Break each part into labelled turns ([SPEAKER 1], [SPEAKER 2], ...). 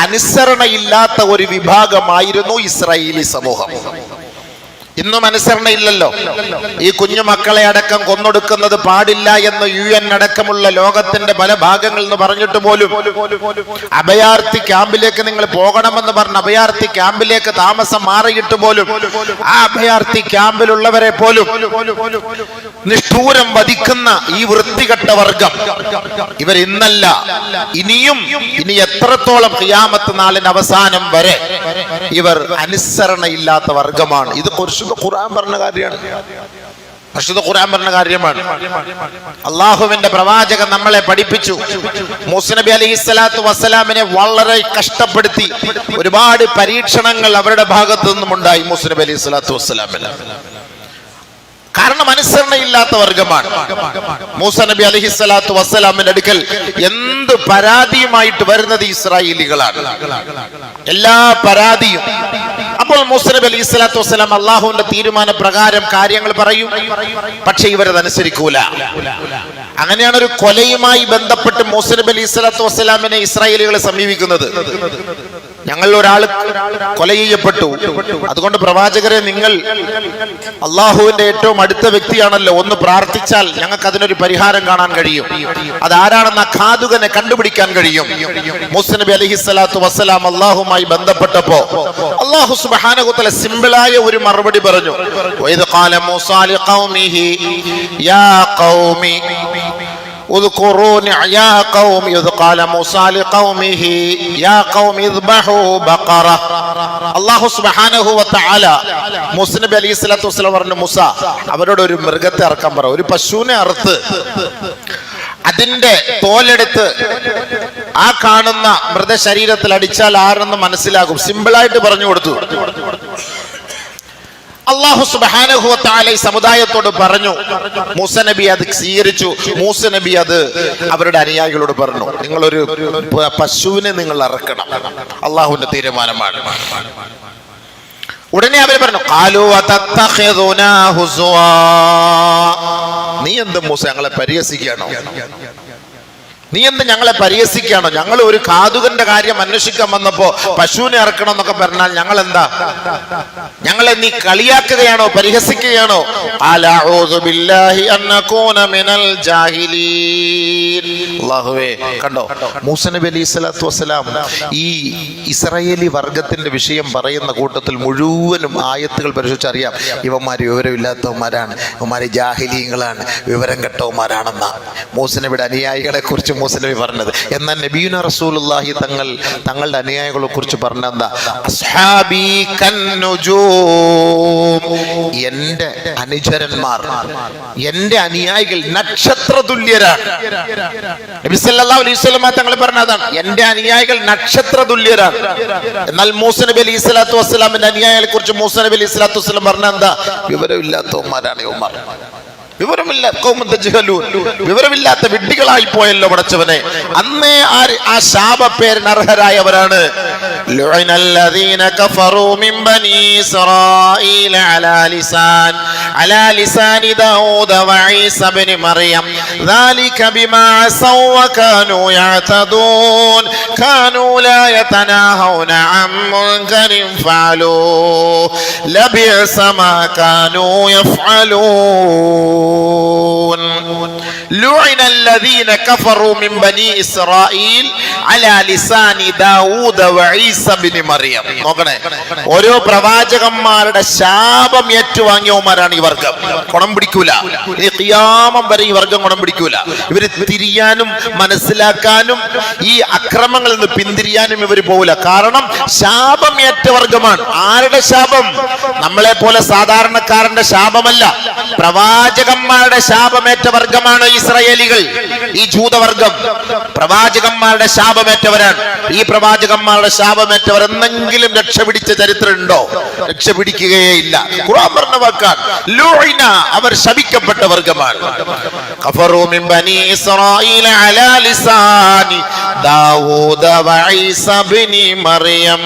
[SPEAKER 1] അനുസരണയില്ലാത്ത ഒരു വിഭാഗമായിരുന്നു ഇസ്രായേലി സമൂഹം. ഇന്നും അനുസരണയില്ലല്ലോ. ഈ കുഞ്ഞു മക്കളെ അടക്കം കൊന്നൊടുക്കുന്നത് പാടില്ല എന്ന് UN അടക്കമുള്ള ലോകത്തിന്റെ പല ഭാഗങ്ങളിൽ നിന്ന് പറഞ്ഞിട്ട് പോലും അഭയാർത്ഥി ക്യാമ്പിലേക്ക് നിങ്ങൾ പോകണമെന്ന് പറഞ്ഞ് അഭയാർത്ഥി ക്യാമ്പിലേക്ക് താമസം മാറിയിട്ട് പോലും ആ അഭയാർത്ഥി ക്യാമ്പിലുള്ളവരെ പോലും നിഷ്ഠൂരം വധിക്കുന്ന ഈ വൃത്തികെട്ട വർഗം ഇവർ ഇന്നല്ല, ഇനി എത്രത്തോളം ഖിയാമത്ത് നാളിന്റെ അവസാനം വരെ ഇവർ അനുസരണയില്ലാത്ത വർഗമാണ്. ഇത് പരിശുദ്ധ ഖുർആൻ പറഞ്ഞ കാര്യമാണ്. പരിശുദ്ധ ഖുർആൻ പറഞ്ഞ കാര്യമാണ്. അള്ളാഹുവിന്റെ പ്രവാചകൻ നമ്മളെ പഠിപ്പിച്ചു. മൂസ നബി അലൈഹിസ്സലാത്തു വസ്സലാമിനെ വളരെ കഷ്ടപ്പെടുത്തി ഒരുപാട് പരീക്ഷണങ്ങൾ അവരുടെ ഭാഗത്തു നിന്നും ഉണ്ടായി മൂസ നബി അലൈഹിസ്സലാത്തു വസ്സലാമിന്. കാരണം അനുസരണയില്ലാത്ത വർഗമാണ്. മൂസ നബി അലൈഹിസ്സലാത്തു വസ്സലാമിന്റെ അടുക്കൽ എന്ത് പരാതിയുമായിട്ട് വരുന്നത് ഇസ്രായേലികളാണ്, എല്ലാ പരാതിയും. അപ്പോൾ മൂസ നബി അലൈഹിസ്സലാത്തു വസ്സലാം അള്ളാഹുവിന്റെ തീരുമാന പ്രകാരം കാര്യങ്ങൾ പറയും, പക്ഷെ ഇവരതനുസരിക്കൂല. അങ്ങനെയാണ് ഒരു കൊലയുമായി ബന്ധപ്പെട്ട് മൂസ നബി അലൈഹിസ്സലാത്തു വസ്സലാമിനെ ഇസ്രായേലികൾ സമീപിക്കുന്നത്. ഞങ്ങൾ ഒരാൾ കൊല ചെയ്യപ്പെട്ടു, അതുകൊണ്ട് പ്രവാചകരെ നിങ്ങൾ അള്ളാഹുവിന്റെ ഏറ്റവും അടുത്ത വ്യക്തിയാണല്ലോ, ഒന്ന് പ്രാർത്ഥിച്ചാൽ ഞങ്ങൾക്ക് അതിനൊരു പരിഹാരം കാണാൻ കഴിയും. അതാരാണെന്ന് ഖാദുകനെ കണ്ടുപിടിക്കാൻ കഴിയും. മൂസ നബി അലൈഹിസ്സലാത്തു വസ്സലാം അള്ളാഹുമായി ബന്ധപ്പെട്ടപ്പോ അള്ളാഹു സുബ്ഹാനഹു വതആല സിമ്പിളായ ഒരു മറുപടി പറഞ്ഞു. വഇദ് ഖാല മൂസാ ലിഖൗമിഹി യാ ഖൗമി اذكروا يا قوم إذ قال موسى لقومه يا قوم اذبحوا بقرة. അല്ലാഹു സുബ്ഹാനഹു വ തആല മൂസ നബി അലൈഹിസ്സലാത്തു വസ്സലാം പറഞ്ഞു, മൂസ അവരോട് ഒരു മൃഗത്തെ അറക്കാൻ പറ, ഒരു പശുവിനെ അറുത്ത് അതിന്റെ തോലെടുത്ത് ആ കാണുന്ന മൃതശരീരത്തിൽ അടിച്ചാൽ ആരെന്ന് മനസ്സിലാകും. സിമ്പിളായിട്ട് പറഞ്ഞു കൊടുത്തു. അല്ലാഹു സുബ്ഹാനഹു വ തആല ഈ സമുദായത്തോട് പറഞ്ഞു. മൂസ നബി അത് സ്വീകരിച്ചു. മൂസ നബി അത് അവരുടെ അനുയായികളോട് പറഞ്ഞു, നിങ്ങളൊരു പശുവിനെ നിങ്ങൾ അറക്കണം, അള്ളാഹുവിന്റെ തീരുമാനമാണ്. ഉടനെ അവർ പറഞ്ഞു, ഖാലൂ വതത്തഖിദുനാ ഹുസ്വാ, നീ എന്ത് മൂസ ഞങ്ങളെ പരിഹസിക്കുകയാണോ? നീ എന്ത് ഞങ്ങളെ പരിഹസിക്കുകയാണോ? ഞങ്ങൾ ഒരു ഖാദുകന്റെ കാര്യം അന്വേഷിക്കാൻ വന്നപ്പോ പശുവിനെ ഇറക്കണം എന്നൊക്കെ പറഞ്ഞാൽ ഞങ്ങൾ എന്താ? ഞങ്ങളെ നീ കളിയാക്കുകയാണോ, പരിഹസിക്കുകയാണോ? അല്ലാഹുവേ, കണ്ടോ മൂസ നബി അലൈഹിസ്സലാത്തു വസ്സലാം ഈ ഇസ്രായേലി വർഗത്തിന്റെ വിഷയം പറയുന്ന കൂട്ടത്തിൽ മുഴുവനും ആയത്തുകൾ പരിശോധിച്ചറിയാം, ഇവന്മാര് വിവരമില്ലാത്തവന്മാരാണ്, ഇവന്മാര് ജാഹിലീങ്ങളാണ്, വിവരം കെട്ടവന്മാരാണെന്ന മൂസ നബിയുടെ അനുയായികളെ കുറിച്ച് മൂസ നബി പറഞ്ഞത്. എന്നാൽ നബിയുന റസൂലുള്ളാഹി തങ്ങളുടെ അനുയായികളെ കുറിച്ച് പറഞ്ഞെന്താ? അസ്ഹാബി കന്നുജൂം, എന്റെ അനുചരന്മാർ, എന്റെ അനുയായികൾ നക്ഷത്ര തുല്യരാണ്. നബി സല്ലല്ലാഹു അലൈഹി വസല്ലം തങ്ങൾ പറഞ്ഞതാണ്, എന്റെ അനുയായികൾ നക്ഷത്ര തുല്യരാണ്. എന്നാൽ മൂസ നബി അലൈഹി സ്വലാത്തു വസ്സലാമിന്റെ അനുയായികളെ കുറിച്ച് മൂസ നബി അലൈഹി സ്വലാത്തു വസ്സലാം പറഞ്ഞെന്താ? വിവരമില്ലാത്തവന്മാരാണ് ഇവന്മാർ, വിവരമില്ലാത്ത വിഡ്ഢികളായി പോയല്ലോ പടച്ചവനെ. അന്നേ ആ ശാപപ്പേരിന് അർഹരായവരാണ്. ലുഇനല്ലദീന കഫറൂ മിൻ ബനീ ഇസ്രായീല അലാ ലിസാനി ദാവൂദ വഈസ ഇബ്നു മറിയം ദാലിക ബിമാ അസൗ വകാനൂ യഅതദൂൻ കാനൂ ലാ യതനാഹൗന അൻ മുൻകരിൻ ഫഅലൂ ലബിഅസ മാ കാനൂ യഫ്അലൂൻ. لعن الذين كفروا من بني إسرائيل على لسان داوود وعيسى بن مريم. നോക്കണേ, ഓരോ പ്രവാചകന്മാരുടെ ശാപം ഏറ്റുവാങ്ങിയവന്മാരാണ് ഈ വർഗം. ഗുണം പിടിക്കൂല, ഇനി ഖിയാമം വരെ ഈ വർഗം ഗുണം പിടിക്കൂല. ഇവര് തിരിയാനും മനസ്സിലാക്കാനും ഈ അക്രമങ്ങളിൽ നിന്ന് പിന്തിരിയാനും ഇവർ പോകില്ല. കാരണം ശാപം ഏറ്റ വർഗമാണ്. ആരുടെ ശാപം? നമ്മളെ പോലെ സാധാരണക്കാരന്റെ ശാപമല്ല, പ്രവാചകന്മാരുടെ ശാപമേറ്റ വർഗമാണ് ഇസ്രായേലികൾ. ഈ ജൂതവർഗം പ്രവാചകന്മാരുടെ ശാപമേറ്റവരാണ്. ഈ പ്രവാചകന്മാരുടെ ശാപമേറ്റവർ എന്നെങ്കിലും രക്ഷപിടിച്ച ചരിത്രമുണ്ടോ? രക്ഷപിടിക്കുകയേ ഇല്ല. ഖുർആൻ പറഞ്ഞ വാക്കാണ് ലൂഇന, അവർ ശപിക്കപ്പെട്ട വർഗമാണ്. കഫറൂ മിൻ ബനീ ഇസ്രായീല അലാ ലിസാനി ദാവൂദ വഈസ ഇബ്നു മറിയം.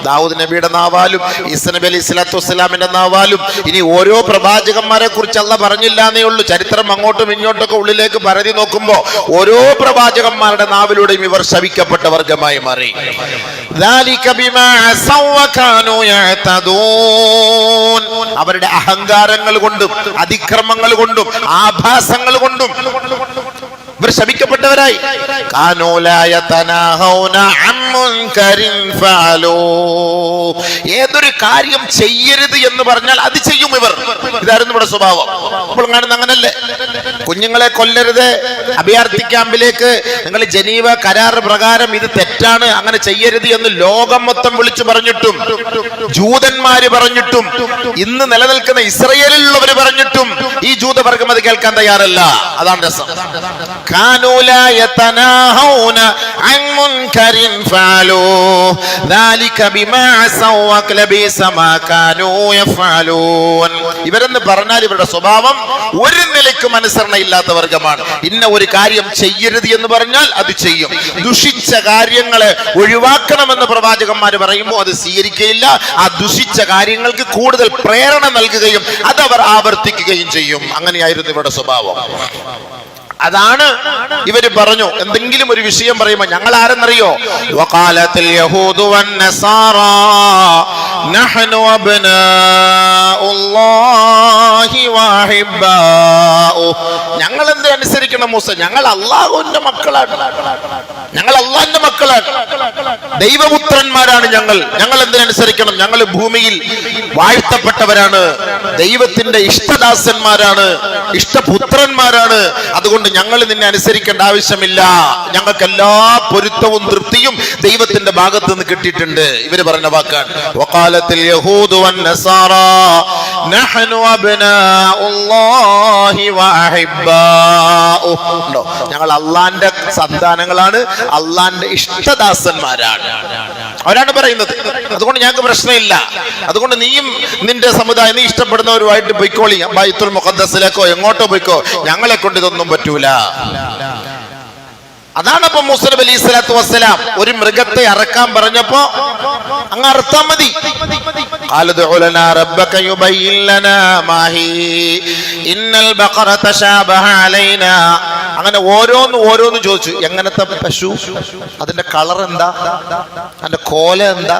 [SPEAKER 1] ദാവൂദ് നബിയുടെ നാവാലും ഈസ നബി അലൈഹി സ്വലാത്തു വസ്സലാമിന്റെ നാവാലും ഇനി ഓരോ പ്രവാചകന്മാരെ കുറിച്ച് അല്ലാഹ് പറഞ്ഞില്ല എന്നേ ഉള്ളൂ. ചരിത്രം അങ്ങോട്ടും ഇങ്ങോട്ടൊക്കെ ഉള്ളിലേക്ക് പരതി നോക്കുമ്പോ ഓരോ പ്രവാചകന്മാരുടെ നാവിലൂടെയും ഇവർ ശപിക്കപ്പെട്ട വർഗമായി മാറി. അവരുടെ അഹങ്കാരങ്ങൾ കൊണ്ടും അതിക്രമങ്ങൾ കൊണ്ടും ആഭാസങ്ങൾ കൊണ്ടും ഇവർ ശപിക്കപ്പെട്ടവരായി. ഏതൊരു കാര്യം ചെയ്യരുത് എന്ന് പറഞ്ഞാൽ അത് ചെയ്യും ഇവർ. ഇതായിരുന്നു ഇവിടെ സ്വഭാവം. അപ്പോൾ കാണുന്ന അങ്ങനല്ലേ, കുഞ്ഞുങ്ങളെ കൊല്ലരുത്, അഭയാർത്ഥി ക്യാമ്പിലേക്ക് നിങ്ങൾ ജനീവ കരാർ പ്രകാരം ഇത് തെറ്റാണ്, അങ്ങനെ ചെയ്യരുത് എന്ന് ലോകം മൊത്തം വിളിച്ചു പറഞ്ഞിട്ടും, ജൂതന്മാര് പറഞ്ഞിട്ടും, ഇന്ന് നിലനിൽക്കുന്ന ഇസ്രയേലിലുള്ളവര് പറഞ്ഞിട്ടും ഈ ജൂതവർഗം അത് കേൾക്കാൻ തയ്യാറല്ല. അതാണ് രസം. كانوا لا يتناهون عن منكر فعلوه ذلك بما عصوا ولبئس ما كانوا يفعلون. ഇവരെന്ന് പറഞ്ഞാൽ ഇവരുടെ സ്വഭാവം ഒരു നിലയ്ക്കും അനുസരണയില്ലാത്ത വർഗമാണ്. ഇന്ന ഒരു കാര്യം ചെയ്യരുത് എന്ന് പറഞ്ഞാൽ അത് ചെയ്യും. ദുഷിച്ച കാര്യങ്ങളെ ഒഴിവാക്കണമെന്ന് പ്രവാചകന്മാര് പറയുമ്പോൾ അത് സ്വീകരിക്കുകയില്ല. ആ ദുഷിച്ച കാര്യങ്ങൾക്ക് കൂടുതൽ പ്രേരണ നൽകുകയും അതവർ ആവർത്തിക്കുകയും ചെയ്യും. അങ്ങനെയായിരുന്നു ഇവരുടെ സ്വഭാവം. അതാണ് ഇവര് പറഞ്ഞു. എന്തെങ്കിലും ഒരു വിഷയം പറയുമ്പോൾ ഞങ്ങൾ ആരെന്നറിയോ? വഖാലത്തിൽ യഹൂദു വന്നസാറാ നഹ്നു അബ്നാഉല്ലാഹി വഹിബ്ബാഉ. ഞങ്ങൾ എന്ത് അനുസരിക്കണം മൂസ? ഞങ്ങൾ അല്ലാഹുവിന്റെ മക്കളാണ്, ഞങ്ങൾ അല്ലാഹുവിന്റെ മക്കളാണ്, ദൈവപുത്രന്മാരാണ് ഞങ്ങൾ. ഞങ്ങൾ എന്തിനനുസരിക്കണം? ഞങ്ങൾ ഭൂമിയിൽ വാഴ്ത്തപ്പെട്ടവരാണ്, ദൈവത്തിന്റെ ഇഷ്ടദാസന്മാരാണ്, ഇഷ്ടപുത്രന്മാരാണ്. അതുകൊണ്ട് ഞങ്ങൾ നിന്നെ അനുസരിക്കേണ്ട ആവശ്യമില്ല. ഞങ്ങൾക്ക് എല്ലാ പൊരുത്തവും തൃപ്തിയും ദൈവത്തിന്റെ ഭാഗത്ത് നിന്ന് കിട്ടിയിട്ടുണ്ട്. ഇവര് പറഞ്ഞ വാക്കാണ് വഖാലത്തിൽ യഹൂദു വന്നസാറാ നഹ്നു അബ്നാഉല്ലാഹി വഹിബ്ബാഉ. ഞങ്ങൾ അല്ലാഹുവിന്റെ സന്താനങ്ങളാണ്, അല്ലാഹുവിന്റെ ഇഷ്ടദാസന്മാരാണ്, അവരാണ് പറയുന്നത്. അതുകൊണ്ട് ഞങ്ങൾക്ക് പ്രശ്നമില്ല. അതുകൊണ്ട് നീയും നിന്റെ സമുദായം നീ ഇഷ്ടപ്പെടുന്നവരുമായിട്ട് പോയിക്കോളി, ബൈത്തുൽ മുഖദ്ദസിലേക്കോ എങ്ങോട്ടോ പോയിക്കോ, ഞങ്ങളെ കൊണ്ട് ഇതൊന്നും പറ്റൂല. അതാണ് അപ്പൊ മൂസ നബി അലൈഹി സ്വലാത്തു വസ്സലാം ഒരു മൃഗത്തെ അറക്കാൻ പറഞ്ഞപ്പോ അങ്ങ് അറുത്താ മതി. അങ്ങനെ ഓരോന്ന് ചോദിച്ചു. എങ്ങനത്തെ പശു, അതിന്റെ കളർ എന്താ, അതിന്റെ കോല എന്താ,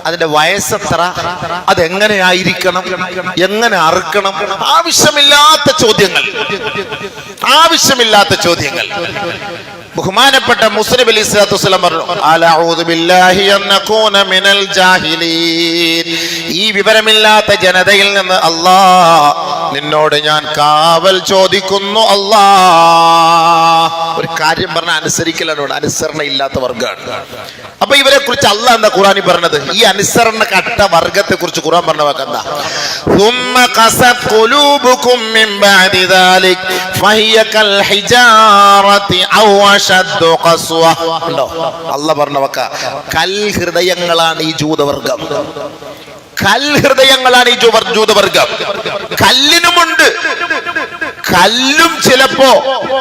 [SPEAKER 1] അതിന്റെ വയസ്സെത്ര, അതെങ്ങനെയായിരിക്കണം, എങ്ങനെ അറുക്കണം, ആവശ്യമില്ലാത്ത ചോദ്യങ്ങൾ. ബഹുമാനപ്പെട്ട മൂസ നബി അലൈഹി സ്വലാത്തു വസ്സലാം പറഞ്ഞു അലഊദു ബില്ലാഹി അൻ നകൂന മിനൽ ജാഹിലീൻ. ഈ വിവരമില്ലാത്ത ജനതയിൽ നിന്ന് അല്ലാഹ് നിന്നോട് ഞാൻ കാവൽ ചോദിക്കുന്നു. അല്ലാഹ് ഒരു കാര്യം പറഞ്ഞ അനുസരിക്കലാണ്, അനുസരണ ഇല്ലാത്ത വർഗ്ഗമാണ്. അപ്പൊ ഇവരെ കുറിച്ച് അല്ലാഹ് എന്താ ഖുർആനിൽ പറഞ്ഞത്? ഈ അനുസരണ കട്ട വർഗത്തെ കുറിച്ച് ഖുർആൻ പറഞ്ഞ വാക്കെന്താ? ثم قست قلوبكم من بعد ذلك فهي كالحجارة أو أشد قسوة. അല്ലാഹ് പറഞ്ഞ വാക്ക കൽഹൃദയങ്ങളാണ് ഈ ജൂതവർഗം. കൽഹൃദയങ്ങളാണ് ഈ ജൂതവർഗം. കല്ലിനുമുണ്ട്, കല്ലും ചിലപ്പോ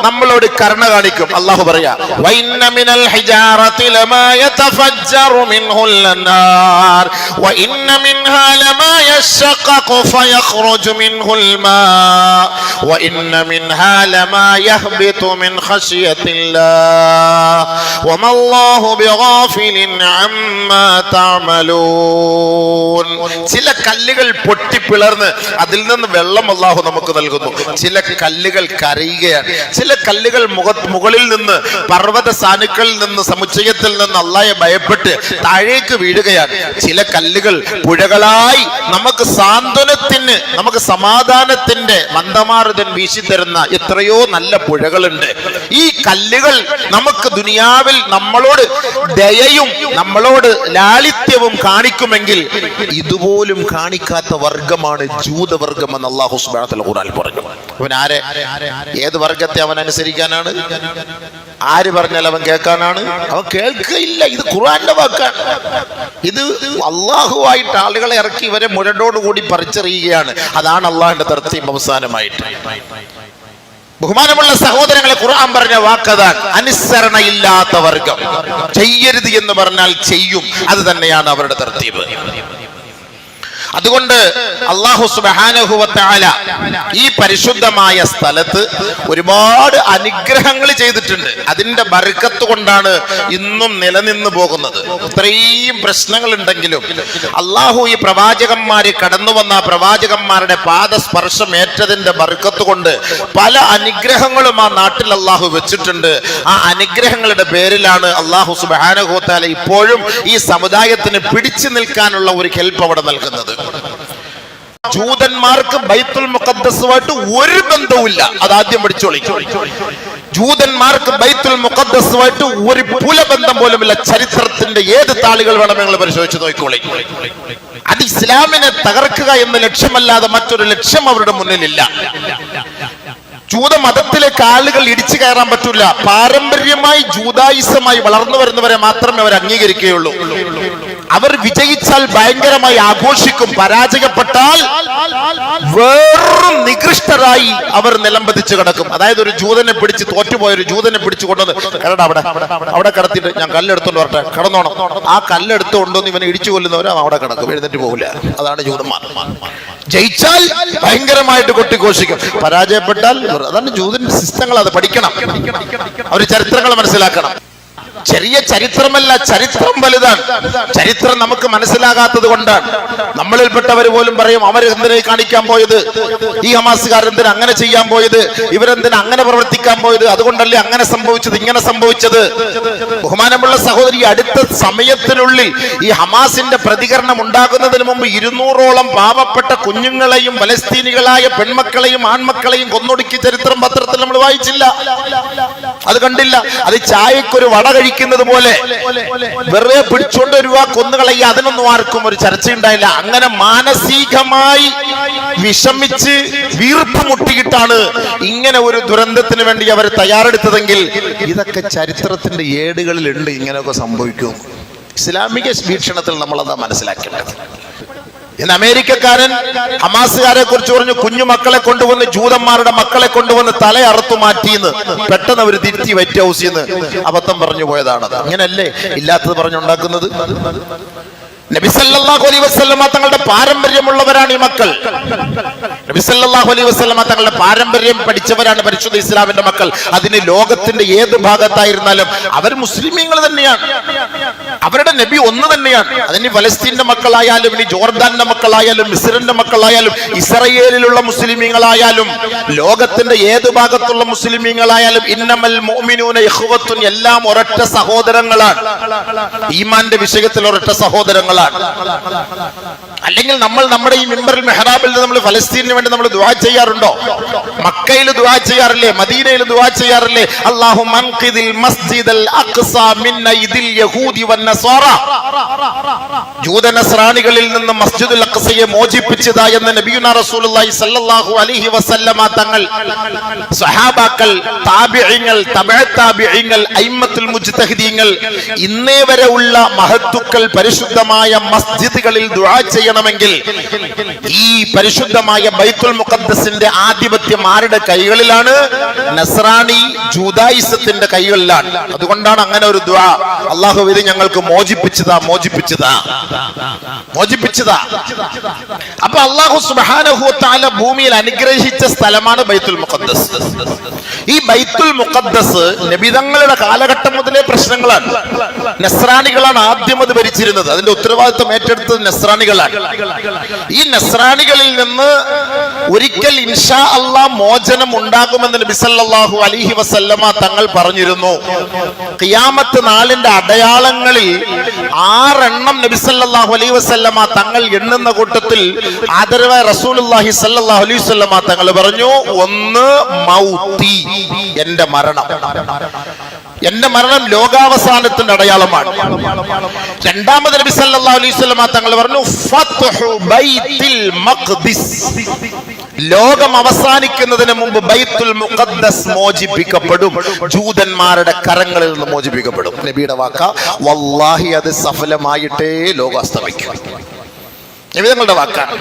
[SPEAKER 1] നമ്മളോട് കരുണ കാണിക്കും. അല്ലാഹു പറയാ വഇന്ന മിനൽ ഹിജാറതി ലമാ യതഫജ്ജറു മിൻഹുൽ അൻഹാർ വഇന്ന മിൻഹാ ലമാ യശഖഖു ഫയഖ്റുജു മിൻഹുൽ മാ വഇന്ന മിൻഹാ ലമാ യഹ്ബിതു മിൻ ഖശിയത്തില്ലാഹ് വമല്ലാഹു ബിഗാഫിലിൻ അമ്മാ തഅമലൂൻ. ചില കല്ലുകൾ പൊട്ടിപ്പിളർന്ന് അതിൽ നിന്ന് വെള്ളം അല്ലാഹു നമുക്ക് നൽകുന്നു. ചില കല്ലുകൾ കരയുകയാണ്. ചില കല്ലുകൾ മുകളിൽ നിന്ന് പർവ്വത സാനുക്കളിൽ നിന്ന് സമുച്ചയത്തിൽ നിന്ന് അല്ലാഹയെ ഭയപ്പെട്ട് താഴേക്ക് വീഴുകയാണ്. ചില കല്ലുകൾ പുഴകളായി നമുക്ക് സാന്ത്വനത്തിന്, നമുക്ക് സമാധാനത്തിന്റെ മന്ദമാരുതൻ വീശി തരുന്ന എത്രയോ നല്ല പുഴകളുണ്ട്. ഈ കല്ലുകൾ നമുക്ക് ദുനിയാവിൽ നമ്മളോട് ദയയും നമ്മളോട് ലാളിത്യവും കാണിക്കുമെങ്കിൽ ഇതുപോലും കാണിക്കാത്ത വർഗമാണ് ജൂതവർഗം എന്ന് അല്ലാഹു സുബ്ഹാനഹു വ തആല ഖുർആനിൽ പറഞ്ഞു. അവൻ ഏത് വർഗത്തെ അവൻ അനുസരിക്കാനാണ്? ആര് പറഞ്ഞാൽ അവൻ കേൾക്കാനാണ്? അവൻ കേൾക്കുകയില്ല. ഇത് ഖുർആന്റെ വാക്കാണ്. ഇത് അള്ളാഹുവായിട്ട് ആളുകളെ ഇറക്കി ഇവരെ മുരടോടുകൂടി പറിച്ചെറിയുകയാണ്. അതാണ് അള്ളാഹിന്റെ തർത്തീബ് അവസാനമായിട്ട്. ബഹുമാനമുള്ള സഹോദരങ്ങളെ, ഖുർആൻ പറഞ്ഞ വാക്കതാണ് അനുസരണയില്ലാത്ത വർഗം. ചെയ്യരുത് എന്ന് പറഞ്ഞാൽ ചെയ്യും, അത് തന്നെയാണ് അവരുടെ തർത്തീബ്. അതുകൊണ്ട് അല്ലാഹു സുബ്ഹാനഹു വ തആല ഈ പരിശുദ്ധമായ സ്ഥലത്ത് ഒരുപാട് അനുഗ്രഹങ്ങൾ ചെയ്തിട്ടുണ്ട്. അതിന്റെ ബർക്കത്ത് കൊണ്ടാണ് ഇന്നും നിലനിന്ന് പോകുന്നത്. ഇത്രയും പ്രശ്നങ്ങൾ ഉണ്ടെങ്കിലും അല്ലാഹു ഈ പ്രവാചകന്മാര് കടന്നു വന്ന പ്രവാചകന്മാരുടെ പാദസ്പർശം ഏറ്റതിന്റെ ബർക്കത്ത് കൊണ്ട് പല അനുഗ്രഹങ്ങളും ആ നാട്ടിൽ അല്ലാഹു വെച്ചിട്ടുണ്ട്. ആ അനുഗ്രഹങ്ങളുടെ പേരിലാണ് അല്ലാഹു സുബ്ഹാനഹു വ തആല ഇപ്പോഴും ഈ സമുദായത്തിന് പിടിച്ചു നിൽക്കാനുള്ള ഒരു ഹെൽപ്പ് അവിടെ നൽകുന്നത്. ജൂതന്മാർക്ക് ബൈത്തുൽ മുഖദ്ദസുമായിട്ട് ഒരു ബന്ധവുമില്ല. അതാദ്യം പഠിച്ചോളി. ജൂതന്മാർക്ക് ബൈത്തുൽ മുഖദ്ദസുമായിട്ട് ഒരു പുലബന്ധം പോലുമില്ല. ചരിത്രത്തിന്റെ ഏത് താളുകൾ വേണമെങ്കിൽ നിങ്ങൾ പരിശോധിച്ച് നോക്കിക്കോളി. അത് ഇസ്ലാമിനെ തകർക്കുക എന്ന ലക്ഷ്യമല്ലാതെ മറ്റൊരു ലക്ഷ്യം അവരുടെ മുന്നിലില്ല. ജൂതമതത്തിലേക്ക് ആളുകൾ ഇടിച്ചു കയറാൻ പറ്റില്ല. പാരമ്പര്യമായി ജൂതായിസമായി വളർന്നു വരുന്നവരെ മാത്രമേ അവർ അംഗീകരിക്കുകയുള്ളൂ. അവർ വിജയിച്ചാൽ ഭയങ്കരമായി ആഘോഷിക്കും, പരാജയപ്പെട്ടാൽ വേറും നികൃഷ്ടരായി അവർ നിലംപതിച്ച് കിടക്കും. അതായത് ഒരു ജൂതനെ പിടിച്ച് തോറ്റുപോയ ഒരു ജൂതനെ പിടിച്ചു കൊണ്ടുവന്ന് കേരള അവിടെ കിടത്തിട്ട് ഞാൻ കല്ലെടുത്തോണ്ട് വരട്ടെ, കിടന്നോണം. ആ കല്ലെടുത്ത് കൊണ്ടുവന്ന് ഇവനെ ഇടിച്ചു കൊല്ലുന്നവരും അവിടെ കിടക്കും, എഴുന്നേറ്റ് പോകില്ല. അതാണ് ജൂതന്മാർ. ജയിച്ചാൽ ഭയങ്കരമായിട്ട് കൊട്ടിഘോഷിക്കും, പരാജയപ്പെട്ടാൽ അതാണ് ജൂതന്റെ സിസ്റ്റങ്ങൾ. അത് പഠിക്കണം, അവർ ചരിത്രങ്ങൾ മനസ്സിലാക്കണം. ചെറിയ ചരിത്രമല്ല, ചരിത്രം വലുതാണ്. ചരിത്രം നമുക്ക് മനസ്സിലാകാത്തത് കൊണ്ടാണ് നമ്മളിൽപ്പെട്ടവർ പോലും പറയും അവരെന്തിനെ കാണിക്കാൻ പോയത്, ഈ ഹമാസുകാരെന്തിനാ അങ്ങനെ ചെയ്യാൻ പോയത്, ഇവരെന്തിനാ അങ്ങനെ പ്രവർത്തിക്കാൻ പോയത്, അതുകൊണ്ടല്ലേ അങ്ങനെ സംഭവിച്ചത് ഇങ്ങനെ സംഭവിച്ചത്. ബഹുമാനമുള്ള സഹോദരി, അടുത്ത സമയത്തിനുള്ളിൽ ഈ ഹമാസിന്റെ പ്രതികരണം ഉണ്ടാകുന്നതിന് മുമ്പ് 200ഓളം പാവപ്പെട്ട കുഞ്ഞുങ്ങളെയും പലസ്തീനികളായ പെൺമക്കളെയും ആൺമക്കളെയും കൊന്നൊടുക്കി ചരിത്രം പത്രത്തിൽ നമ്മൾ വായിച്ചില്ല, അത് കണ്ടില്ല. അത് ചായക്കൊരു വട കഴിക്കുന്നത് പോലെ വെറുതെ പിടിച്ചോണ്ട് ഒരു കൊന്നുകളയ, അതിനൊന്നും ആർക്കും ഒരു ചർച്ചയുണ്ടായില്ല. അങ്ങനെ മാനസികമായി വിഷമിച്ച് വീർപ്പ് മുട്ടിയിട്ടാണ് ഇങ്ങനെ ഒരു ദുരന്തത്തിന് വേണ്ടി അവർ തയ്യാറെടുത്തതെങ്കിൽ ഇതൊക്കെ ചരിത്രത്തിന്റെ ഏടുകളിൽ ഉണ്ട്. ഇങ്ങനെയൊക്കെ സംഭവിക്കും. ഇസ്ലാമിക വീക്ഷണത്തിൽ നമ്മളതാ മനസ്സിലാക്കേണ്ടത്. ഇന്ന് അമേരിക്കക്കാരൻ ഹമാസുകാരെ കുറിച്ച് പറഞ്ഞു, കുഞ്ഞു മക്കളെ കൊണ്ടുവന്ന് ജൂതന്മാരുടെ മക്കളെ കൊണ്ടുവന്ന് തല അറുത്തു മാറ്റിന്ന് പെട്ടെന്ന് അവർ തിരുത്തി വൈറ്റ് ഹൗസിൽ നിന്ന് അബദ്ധം പറഞ്ഞു പോയതാണത്. അങ്ങനല്ലേ ഇല്ലാത്തത് പറഞ്ഞുണ്ടാക്കുന്നത്. നബി സല്ലല്ലാഹു അലൈഹി വസല്ലമ തങ്ങളുടെ പാരമ്പര്യമുള്ളവരാണ് ഈ മക്കൾ. നബി സല്ലല്ലാഹു അലൈഹി വസല്ലമ തങ്ങളുടെ പാരമ്പര്യം പഠിച്ചവരാണ് പരിശുദ്ധ ഇസ്ലാമിന്റെ മക്കൾ. അതിന് ലോകത്തിന്റെ ഏത് ഭാഗത്തായിരുന്നാലും അവർ മുസ്ലിമീങ്ങൾ തന്നെയാണ്. അവരുടെ നബി ഒന്ന് തന്നെയാണ്. അതിന് ഫലസ്തീന്റെ മക്കളായാലും ഇനി ജോർദാന്റെ മക്കളായാലും മിസ്രിന്റെ മക്കളായാലും ഇസ്രായേലിലുള്ള മുസ്ലിമീങ്ങളായാലും ലോകത്തിന്റെ ഏത് ഭാഗത്തുള്ള മുസ്ലിമീങ്ങളായാലും ഇന്നമൽ മുഅ്മിനൂന ഇഖ്വത്തുൻ, എല്ലാം ഒരൊറ്റ സഹോദരങ്ങളാണ്. ഈമാന്റെ വിഷയത്തിൽ ഒരൊറ്റ സഹോദരങ്ങളാണ്. അല്ലെങ്കിൽ നമ്മൾ നമ്മുടെ ഈ മിമ്പറിൽ മെഹ്റാബിൽ നമ്മൾ ഫലസ്തീനു വേണ്ടി നമ്മൾ ദുആ ചെയ്യാറുണ്ടോ? മക്കയിൽ ദുആ ചെയ്യാറില്ലേ? മദീനയിൽ ദുആ ചെയ്യാറില്ലേ? അല്ലാഹുമ്മ അൻഖിദിൽ മസ്ജിദൽ അഖ്സ മിൻ ഐദിൽ യഹൂദി വന്നസ്വാറ, ജൂത നസ്രാനികളിൽ നിന്ന് മസ്ജിദുൽ അഖ്സയെ മോചിപ്പിച്ചതാ എന്ന് നബിയുനാ റസൂലുള്ളാഹി സ്വല്ലല്ലാഹു അലൈഹി വസല്ലമ തങ്ങൾ, സ്വഹാബാക്കൾ, താബിഈങ്ങൾ, തബഅ താബിഈങ്ങൾ, അയിമ്മത്തുൽ മുജ്തഹിദീങ്ങൾ, ഇന്നേ വരെ ഉള്ള മഹത്തുക്കൾ പരിശുദ്ധമായ മസ്ജിദുകളിൽ ദുആ ചെയ്യണമെങ്കിൽ ഈ പരിശുദ്ധമായ ബൈത്തുൽ മുഖദ്ദസിന്റെ ആധിപത്യം ആരുടെ കൈകളിലാണ്? നസ്രാനി ജൂദായിസത്തിന്റെ കൈകളിലാണ്. അതുകൊണ്ടാണ് അങ്ങനെ ഒരു ദുആ, അല്ലാഹു ഇത് ഞങ്ങൾക്ക് മോചിപ്പിച്ചതാ. അപ്പൊ അല്ലാഹു സുബ്ഹാനഹു വ തആല ഭൂമിയിൽ അനുഗ്രഹിച്ച സ്ഥലമാണ് ബൈത്തുൽ മുഖദ്ദസ്. ഈ ബൈത്തുൽ മുഖദ്ദസ് നബിതങ്ങളുടെ കാലഘട്ടം മുതലേ പ്രശ്നങ്ങളാണ്. നസ്രാനികളാണ് ആദ്യം അത് ഭരിച്ചിരുന്നത്. അതിന്റെ ഉത്തരവാദിത്വം ഏറ്റെടുത്തത് നസ്രാനികളാണ്. ഈ നസ്രാനികളിൽ നിന്ന് ഒരിക്കൽ ഇൻഷാ അല്ലാഹ് മോചനം ഉണ്ടാകുമെന്ന് നബി സല്ലല്ലാഹു അലൈഹി വസല്ലമ തങ്ങൾ പറഞ്ഞിരുന്നു. ഖിയാമത്ത് നാളിന്റെ അടയാളങ്ങളിൽ 6 എണ്ണം നബി സല്ലല്ലാഹു അലൈഹി വസല്ലമ തങ്ങൾ എണ്ണുന്ന കൂട്ടത്തിൽ ആദരവായ റസൂലുള്ളാഹി സല്ലല്ലാഹു അലൈഹി വസല്ലമ തങ്ങൾ പറഞ്ഞു, 1 മൗതി, എന്റെ മരണം. എന്റെ മരണം ലോകാവസാനത്തിന്റെ അടയാളമാണ്. രണ്ടാമത് നബി സല്ലല്ലാഹു അലൈഹി വസല്ലമ തങ്ങൾ പറഞ്ഞു, ഫത്ഹു ബൈത്തുൽ മഖ്ദിസ്, ലോകം അവസാനിക്കുന്നതിന് മുമ്പ് ബൈത്തുൽ മുഖദ്ദസ് മോചിപ്പിക്കപ്പെടും, ജൂതന്മാരുടെ കരങ്ങളിൽ നിന്ന് മോചിപ്പിക്കപ്പെടും. നബിയുടെ വാക്ക, വല്ലാഹി അത് സഫലമായിട്ടേ ലോകം അസ്തമിക്കും. നബിയുടെ വാക്കാണ്.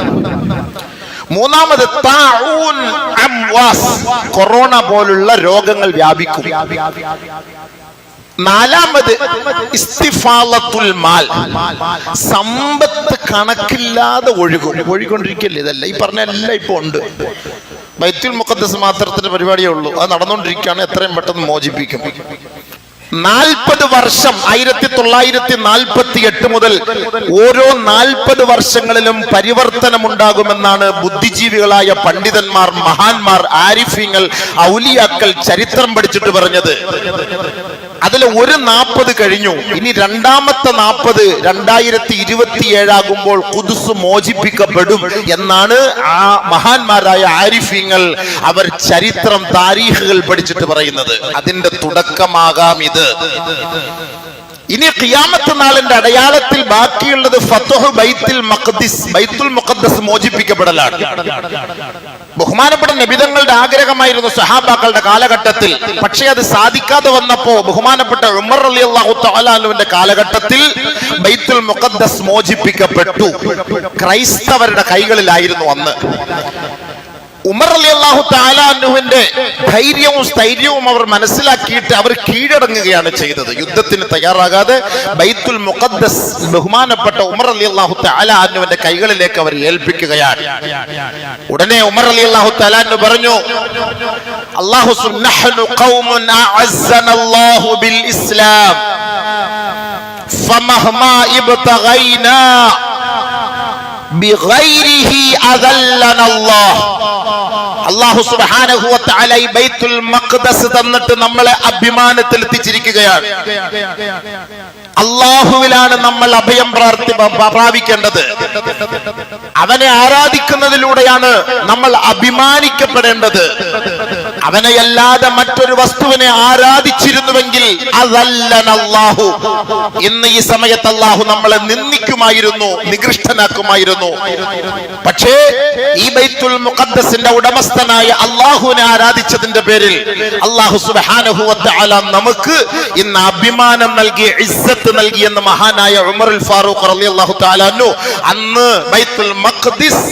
[SPEAKER 1] മൂന്നാമത് താഊൻ അംവാസ്, കൊറോണ പോലുള്ള രോഗങ്ങൾ വ്യാപിക്കും. നാലാമത് ഇസ്തിഫാലത്തുൽ മാൽ, സമ്പത്ത് കണക്കില്ലാതെ ഒഴുകൊണ്ടിരിക്കല്ലേ. ഇതല്ല ഈ പറഞ്ഞ എല്ലാം ഇപ്പൊ ഉണ്ട്. ബൈത്തുൽ മുഖദ്ദസ് മാത്രത്തിന്റെ പരിപാടിയേ ഉള്ളൂ, അത് നടന്നുകൊണ്ടിരിക്കുകയാണ്. എത്രയും പെട്ടെന്ന് മോചിപ്പിക്കും. 40 വർഷം 1948 മുതൽ ഓരോ 40 വർഷങ്ങളിലും പരിവർത്തനമുണ്ടാകുമെന്നാണ് ബുദ്ധിജീവികളായ പണ്ഡിതന്മാർ, മഹാന്മാർ, ആരിഫീങ്ങൾ, ഔലിയാക്കൾ ചരിത്രം പഠിച്ചിട്ട് പറഞ്ഞത്. അതിൽ ഒരു 40 കഴിഞ്ഞു. ഇനി രണ്ടാമത്തെ 40 2027 ആകുമ്പോൾ ഖുദ്സ് മോചിപ്പിക്കപ്പെടും എന്നാണ് ആ മഹാന്മാരായ ആരിഫീങ്ങൾ അവർ ചരിത്രം, താരീഖുകൾ പഠിച്ചിട്ട് പറയുന്നത്. അതിന്റെ തുടക്കമാകാം ഇത്. ഇനി ഖിയാമത്ത് നാളിന്റെ അടയാളത്തിൽ ബാക്കിയുള്ളത് ഫത്ഹു ബൈത്തുൽ മഖ്ദിസ്, ബൈത്തുൽ മുഖദ്ദസ് മോചിപ്പിക്കപ്പെടലാണ്. ബഹുമാനപ്പെട്ട നബിതങ്ങളുടെ ആഗ്രഹമായിരുന്നു സഹാബാക്കളുടെ കാലഘട്ടത്തിൽ. പക്ഷേ അത് സാധിക്കാതെ വന്നപ്പോ ബഹുമാനപ്പെട്ട ഉമർ റളിയല്ലാഹു തആല അൻഹുവിന്റെ കാലഘട്ടത്തിൽ ബൈത്തുൽ മുഖദ്ദസ് മോചിപ്പിക്കപ്പെട്ടു. ക്രൈസ്തവരുടെ കൈകളിലായിരുന്നു അന്ന്. ഉമർ റളിയല്ലാഹു തആല അൻഹുവിന്റെ ധൈര്യവും സ്ഥൈര്യവും അവർ മനസ്സിലാക്കിയിട്ട് അവർ കീഴടങ്ങുകയാണ് ചെയ്തത്. യുദ്ധത്തിന് തയ്യാറാകാതെ ബൈത്തുൽ മുഖദ്ദസ് ബഹുമാനപ്പെട്ട ഉമർ റളിയല്ലാഹു തആല അൻഹുവിന്റെ കൈകളിലേക്ക് അവർ ഏൽപ്പിക്കുകയാണ്. ഉടനെ ഉമർ റളിയല്ലാഹു തആല അൻഹു പറഞ്ഞു, അല്ലാഹു സുബ്ഹാനഹു ഖൗമുൻ അഅസ്സനല്ലാഹു ബിൽ ഇസ്ലാം ഫമഹ്മാ ഇബ്തഗൈനാ ബിഗൈരിഹി അദല്ലനല്ലാഹ്. അല്ലാഹു സുബ്ഹാനഹു വ തആല ഈ ബൈത്തുൽ മഖ്ദസ് തന്നിട്ട് നമ്മളെ അഭിമാനത്തിൽ എത്തിച്ചിരിക്കുകയാണ്. അല്ലാഹുവിലാണ് നമ്മൾ അഭയം പ്രാപിക്കേണ്ടത്. അവനെ ആരാധിക്കുന്നതിലൂടെയാണ് നമ്മൾ അഭിമാനിക്കപ്പെടേണ്ടത്. അവനെയല്ലാതെ മറ്റൊരു വസ്തുവിനെ ആരാധിച്ചിരുന്നുവെങ്കിൽ അദല്ലനല്ലാഹു, ഇന്ന് ഈ സമയത്ത് അല്ലാഹു നമ്മളെ നിന്ദിക്കുമായിരുന്നു, നികൃഷ്ടനാക്കുമായിരുന്നു. പക്ഷേ ഈ ബൈത്തുൽ മുഖദ്ദസിന്റെ ഉടമസ്ഥനായ അല്ലാഹുവിനെ ആരാധിച്ചതിന്റെ പേരിൽ അല്ലാഹു സുബ്ഹാനഹു വ തആല നമുക്ക് ഇന്ന് അഭിമാനം നൽകി, ഇസ്സത്ത് നൽകി എന്ന് മഹാനായ ഉമറുൽ ഫാറൂഖ് റളിയല്ലാഹു തആല അൻഹു അന്ന് ബൈത്തുൽ മഖ്ദിസ്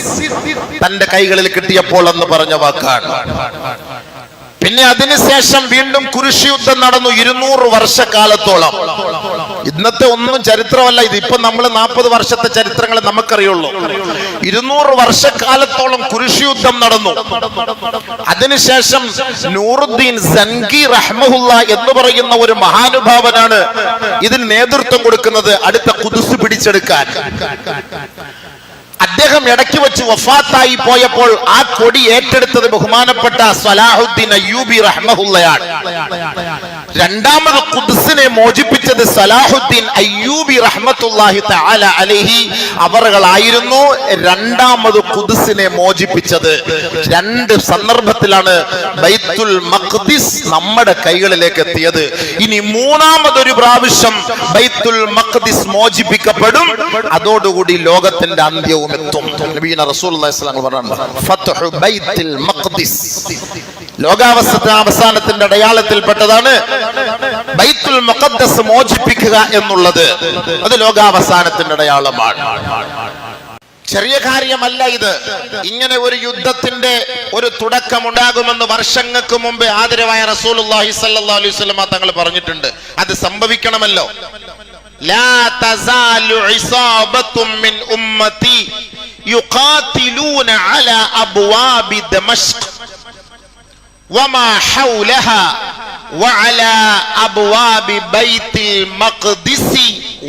[SPEAKER 1] തന്റെ കൈകളിൽ കിട്ടിയപ്പോൾ എന്ന് പറഞ്ഞ വാക്കാണ്. പിന്നെ അതിനുശേഷം വീണ്ടും കുരിശ് യുദ്ധം നടന്നു 200 വർഷക്കാലത്തോളം. ഇന്നത്തെ ഒന്നും ചരിത്രമല്ല ഇത്. ഇപ്പൊ നമ്മൾ 40 വർഷത്തെ ചരിത്രങ്ങൾ നമുക്കറിയുള്ളൂ. 200 വർഷക്കാലത്തോളം കുരിശ് യുദ്ധം നടന്നു. അതിനുശേഷം നൂറുദ്ദീൻ സൻഗി റഹ്മഹുല്ല എന്ന് പറയുന്ന ഒരു മഹാനുഭാവനാണ് ഇതിന് നേതൃത്വം കൊടുക്കുന്നത്, അടുത്ത ഖുദ്സ് പിടിച്ചെടുക്കാൻ. അദ്ദേഹം ഇടയ്ക്ക് വെച്ച് വഫാത്തായി പോയപ്പോൾ ആ കൊടി ഏറ്റെടുത്തത് ബഹുമാനപ്പെട്ട സലാഹുദ്ദീൻ അയ്യൂബി റഹ്മഹുല്ലയാണ്. രണ്ടാമത് ഖുദ്സിനെ മോചിപ്പിച്ചത് സലാഹുദ്ദീൻ അയ്യൂബി റഹ്മത്തുള്ളാഹി തആല അലൈഹി അവറുകളായിരുന്നു. രണ്ടാമത് ഖുദ്സിനെ മോചിപ്പിച്ചത്. രണ്ട് സന്ദർഭത്തിലാണ് ബൈത്തുൽ മഖ്ദിസ് നമ്മുടെ കൈകളിലേക്ക് എത്തിയത്. ഇനി മൂന്നാമതൊരു പ്രാവശ്യം ബൈത്തുൽ മഖ്ദിസ് മോചിപ്പിക്കപ്പെടും. അതോടുകൂടി ലോകത്തിന്റെ അന്ത്യവും എത്തും. നബിയുനാ റസൂലുള്ളാഹി സ്വല്ലല്ലാഹു അലൈഹി വസല്ലം ഫത്ഹു ബൈത്തുൽ മഖ്ദിസ് ലോകാവസാനത്തിന്റെ അടയാളത്തിൽപ്പെട്ടതാണ് ബൈത്തുൽ മുഖദ്ദസ് മോചിപ്പിക്കുക എന്നുള്ളത്. അത് ലോകാവസാനത്തിന്റെ അടയാളമാണ്. ചെറിയ കാര്യമല്ല ഇത്. ഇങ്ങനെ ഒരു യുദ്ധത്തിന്റെ ഒരു തുടക്കം ഉണ്ടാകുമെന്ന് വർഷങ്ങൾക്ക് മുമ്പ് ആദരവായ റസൂലുള്ളാഹി സ്വല്ലല്ലാഹു അലൈഹി വസല്ലം തങ്ങൾ പറഞ്ഞിട്ടുണ്ട്. അത് സംഭവിക്കണമല്ലോ. لا تزال عصابة من أمتي يقاتلون على أبواب دمشق وما حولها وعلى أبواب بيت المقدس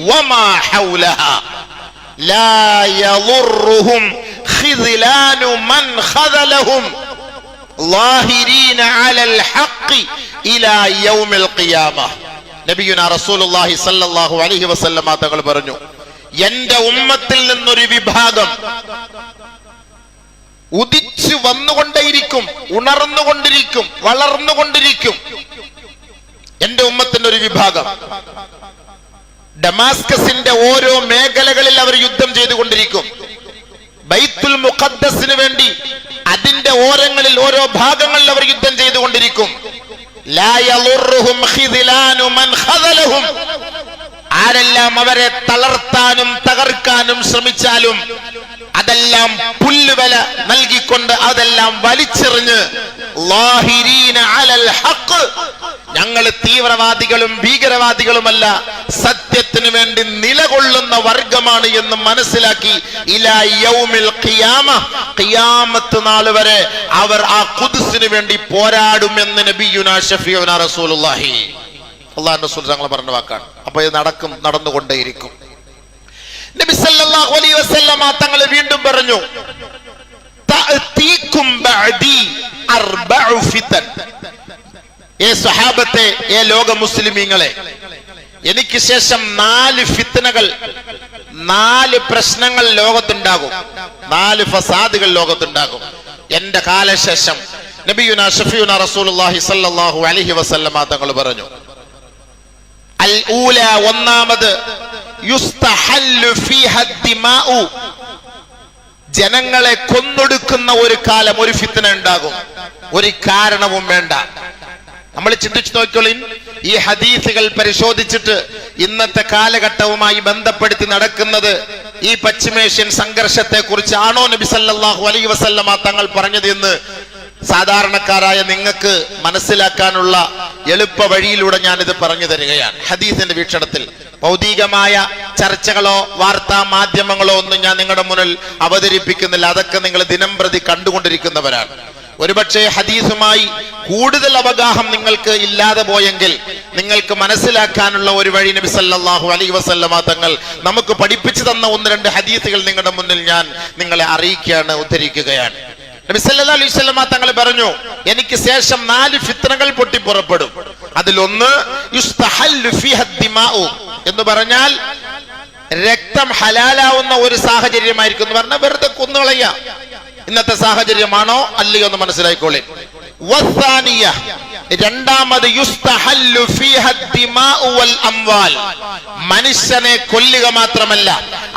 [SPEAKER 1] وما حولها لا يضرهم خذلان من خذلهم ظاهرين على الحق إلى يوم القيامة. നബിയുനാ റസൂലുള്ളാഹി സ്വല്ലല്ലാഹു അലൈഹി വസല്ലം തങ്ങൾ പറഞ്ഞു, എന്റെ ഉമ്മത്തിൽ നിന്നൊരു വിഭാഗം ഉദിച്ചു വന്നുകൊണ്ടേയിരിക്കും, ഉണർന്നുകൊണ്ടിരിക്കും, വളർന്നുകൊണ്ടിരിക്കും. എന്റെ ഉമ്മത്തിന്റെ ഒരു വിഭാഗം ഡമാസ്കസിന്റെ ഓരോ മേഖലകളിൽ അവർ യുദ്ധം ചെയ്തുകൊണ്ടിരിക്കും. ബൈത്തുൽ മുഖദ്ദസിന് വേണ്ടി അതിന്റെ ഓരങ്ങളിൽ ഓരോ ഭാഗങ്ങളിൽ അവർ യുദ്ധം ചെയ്തുകൊണ്ടിരിക്കും. ആരെല്ലാം അവരെ തളർത്താനും തകർക്കാനും ശ്രമിച്ചാലും അതെല്ലാം പുല്ലുവില നൽകിക്കൊണ്ട് അതെല്ലാം വലിച്ചെറിഞ്ഞ് ളാഹിരീന അലൽ ഹഖ്, ഞങ്ങൾ തീവ്രവാദികളും ഭീകരവാദികളുമല്ല, സത്യത്തിന് വേണ്ടി നിലകൊള്ളുന്ന വർഗമാണ് എന്ന് മനസ്സിലാക്കി ഇലാ യൗമിൽ ഖിയാമ, ഖിയാമത്ത് നാൾ വരെ അവർ ആ ഖുദ്സിന് വേണ്ടി പോരാടുമെന്ന് നബിയുനാ ഷഫീഉനാ റസൂലുള്ളാഹി അല്ലാഹു റസൂൽ തങ്ങൾ പറഞ്ഞ വാക്കാണ്. അപ്പോൾ ഇത് നടന്നുകൊണ്ടേയിരിക്കും. നബി സല്ലല്ലാഹു അലൈഹി വസല്ലമ തങ്ങൾ വീണ്ടും പറഞ്ഞു, തഅതീകും ബഅദി അർബഉ ഫിതൻ. സ്വഹാബത്തെ, ലോക മുസ്ലിമീങ്ങളെ, എനിക്ക് ശേഷം 4 ഫിത്നകൾ, 4 പ്രശ്നങ്ങൾ ലോകത്തുണ്ടാകും, 4 ഫസാദുകൾ ലോകത്തുണ്ടാകും എന്റെ കാലശേഷം. നബിയുനാ ഷഫീഉനാ റസൂലുള്ളാഹി സ്വല്ലല്ലാഹു അലൈഹി വസല്ലമ തങ്ങൾ പറഞ്ഞു, അൽ ഊല, ഒന്നാമത്, യുസ്തഹല്ലു ഫീഹാ ദിമാഉ, ജനങ്ങളെ കൊന്നൊടുക്കുന്ന ഒരു കാലം, ഒരു ഫിത്ന ഉണ്ടാകും, ഒരു കാരണവും വേണ്ട. നമ്മൾ ചിന്തിച്ചു നോക്കിക്കോളിൻ, ഈ ഹദീസുകൾ പരിശോധിച്ചിട്ട് ഇന്നത്തെ കാലഘട്ടവുമായി ബന്ധപ്പെടുത്തി നടക്കുന്നത് ഈ പശ്ചിമേഷ്യൻ സംഘർഷത്തെ കുറിച്ചാണോ നബി സല്ലല്ലാഹു അലൈഹി വസല്ലമ തങ്ങൾ പറഞ്ഞത് എന്ന് സാധാരണക്കാരായ നിങ്ങൾക്ക് മനസ്സിലാക്കാനുള്ള എളുപ്പ വഴിയിലൂടെ ഞാനിത് പറഞ്ഞു തരികയാണ്. ഹദീസിന്റെ വീക്ഷണത്തിൽ ഭൗതികമായ ചർച്ചകളോ വാർത്താ മാധ്യമങ്ങളോ ഒന്നും ഞാൻ നിങ്ങളുടെ മുന്നിൽ അവതരിപ്പിക്കുന്നില്ല. അതൊക്കെ നിങ്ങൾ ദിനംപ്രതി കണ്ടുകൊണ്ടിരിക്കുന്നവരാണ്. ഒരുപക്ഷെ ഹദീസുമായി കൂടുതൽ അവഗാഹം നിങ്ങൾക്ക് ഇല്ലാതെ പോയെങ്കിൽ നിങ്ങൾക്ക് മനസ്സിലാക്കാനുള്ള ഒരു വഴി നബി സല്ലല്ലാഹു അലൈഹി വസല്ലമ തങ്ങൾ നമുക്ക് പഠിപ്പിച്ചു തന്ന 1-2 ഹദീസുകൾ നിങ്ങളുടെ മുന്നിൽ ഞാൻ നിങ്ങളെ അറിയിക്കുകയാണ്, ഉദ്ധരിക്കുകയാണ്. നബി സല്ലല്ലാഹു അലൈഹി വസല്ലമ തങ്ങൾ പറഞ്ഞു, എനിക്ക് ശേഷം 4 ഫിത്നകൾ പൊട്ടിപ്പുറപ്പെടും. അതിലൊന്ന് യുസ്തഹല്ലു ഫീഹാ ദിമാഉ എന്ന് പറഞ്ഞാൽ രക്തം ഹലാലാവുന്ന ഒരു സാഹചര്യമായിരിക്കും എന്ന് പറഞ്ഞാൽ വെറുതെ കൊന്നുകളയ. ഇന്നത്തെ സാഹചര്യമാണോ അല്ലയോ എന്ന് മനസ്സിലായിക്കോളെ. വസാനിയ, രണ്ടാമത്, യുസ്തഹല്ലു ഫീഹാ ദിമാഉ വൽ അംവാൽ, മനുഷ്യനെ കൊല്ലുക മാത്രമല്ല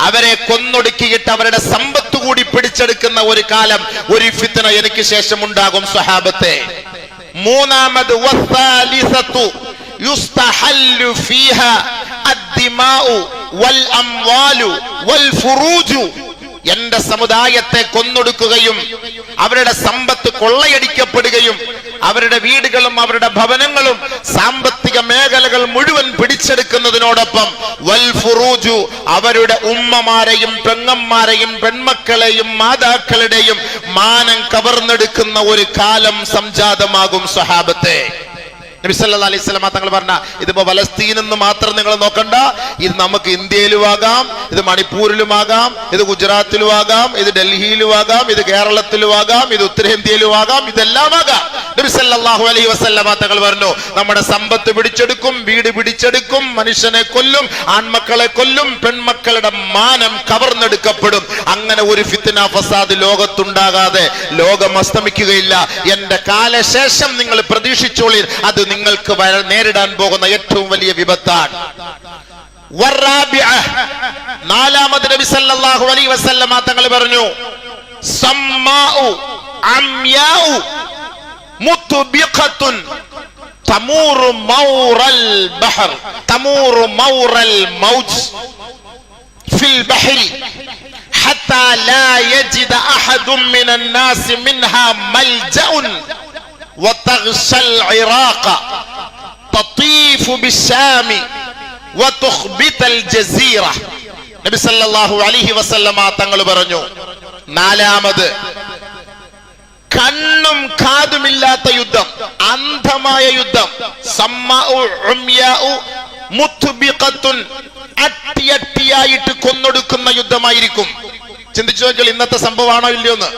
[SPEAKER 1] അവരെ കൊന്നൊടുക്കിയിട്ട് അവരുടെ സമ്പത്ത് കൂടി പിടിച്ചെടുക്കുന്ന ഒരു കാലം, ഒരു ഫിത്ന എനിക്ക് ശേഷം ഉണ്ടാകും സ്വഹാബത്തെ. മൂന്നാമത്, വസാലിസതു യുസ്തഹല്ലു ഫീഹാ അദ്ദിമാഉ വൽ അംവാലു വൽ ഫുറൂജു, എന്റെ സമുദായത്തെ കൊന്നൊടുക്കുകയും അവരുടെ സമ്പത്ത് കൊള്ളയടിക്കപ്പെടുകയും അവരുടെ വീടുകളും അവരുടെ ഭവനങ്ങളും സാമ്പത്തിക മേഖലകൾ മുഴുവൻ പിടിച്ചെടുക്കുന്നതിനോടൊപ്പം വൽ ഫുറൂജു, അവരുടെ ഉമ്മമാരെയും പെങ്ങന്മാരെയും പെൺമക്കളെയും മാതാക്കളുടെയും മാനം കവർന്നെടുക്കുന്ന ഒരു കാലം സംജാതമാകും സ്വഹാബത്തെ. നബി സല്ലല്ലാഹു അലൈഹി വസല്ലം തങ്ങൾ പറഞ്ഞ, ഇതിപ്പോ ഫലസ്തീൻ എന്ന് മാത്രം നിങ്ങൾ നോക്കണ്ട, ഇത് നമുക്ക് ഇന്ത്യയിലും ആകാം, ഇത് മണിപ്പൂരിലും ആകാം, ഇത് ഗുജറാത്തിലും ആകാം, ഇത് ഡൽഹിയിലും ആകാം, ഇത് കേരളത്തിലും ആകാം, ഇത് ഉത്തരേന്ത്യയിലും ആകാം, ഇതെല്ലാം ആകാം. നബി സല്ലല്ലാഹു അലൈഹി വസല്ലം തങ്ങൾ പറഞ്ഞു, നമ്മുടെ സമ്പത്ത് പിടിച്ചെടുക്കും, വീട് പിടിച്ചെടുക്കും, മനുഷ്യനെ കൊല്ലും, ആൺമക്കളെ കൊല്ലും, പെൺമക്കളുടെ മാനം കവർന്നെടുക്കപ്പെടും. അങ്ങനെ ഒരു ഫിത്ന ഫസാദ് ലോകത്തുണ്ടാകാതെ ലോകം അസ്തമിക്കുകയില്ല. എന്റെ കാലശേഷം നിങ്ങൾ പ്രതീക്ഷിച്ചോളി, അത് നിങ്ങൾക്ക് നേരിടാൻ പോകുന്ന ഏറ്റവും വലിയ വിപത്താണ്. നാലാമത് നബി സല്ലല്ലാഹു അലൈഹി വസല്ലം തങ്ങൾ പറഞ്ഞു, സമ്മാഉ അംയാഉ മുത്ബിഖത്തുൻ തമൂറു മൗറൽ ബഹർ തമൂറു മൗറൽ മൗജ് ഫിൽ ബഹരി ഹത്താ ലാ യജിദ അഹദുൻ മിനൻ നാസ് മിൻഹാ മൽജഉൻ وتغشى العراق تطيف بالشام وتخبت الجزيرة. നബി സല്ലല്ലാഹു അലൈഹി വസല്ലമ തങ്ങൾ പറഞ്ഞു, നാലാമത്, കണ്ണും കാതുമില്ലാത്ത യുദ്ധം, അന്ധമായ യുദ്ധം, സമ്മാഉ ഉംയാഉ മുത്ബിഖത്തുൻ, അട്ടിയട്ടിയായിട്ട് കൊന്നൊടുക്കുന്ന യുദ്ധമായിരിക്കും. ചിന്തിച്ചു നോക്കിയാൽ ഇന്നത്തെ സംഭവമാണോ ഇല്ലയോ എന്ന്.